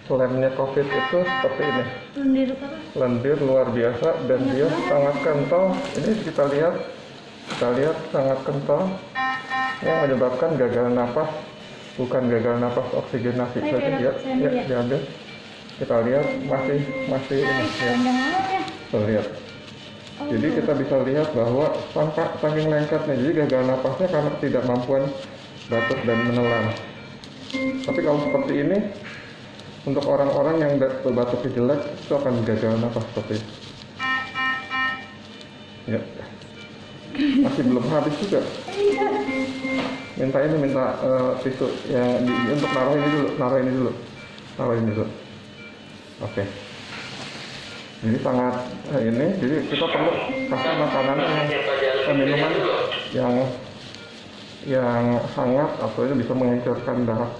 lemnya COVID itu seperti ini. Lendir apa? Lendir luar biasa dan dia sangat kental. Ini kita lihat sangat kental yang menyebabkan gagal napas, bukan gagal napas oksigenasi saja ya, diambil. Kita lihat masih ini ya. Tuh, lihat. Jadi kita bisa lihat bahwa saking lengketnya, jadi gagal napasnya karena ketidakmampuan batuk dan menelan. Tapi kalau seperti ini, untuk orang-orang yang batuknya jelek, itu akan gagal napas seperti itu. Ya. Masih belum habis juga. Minta tisu yang untuk naruh ini dulu. Oke. Jadi sangat jadi kita perlu kasih makanan minuman yang hangat atau itu bisa menghancurkan darah.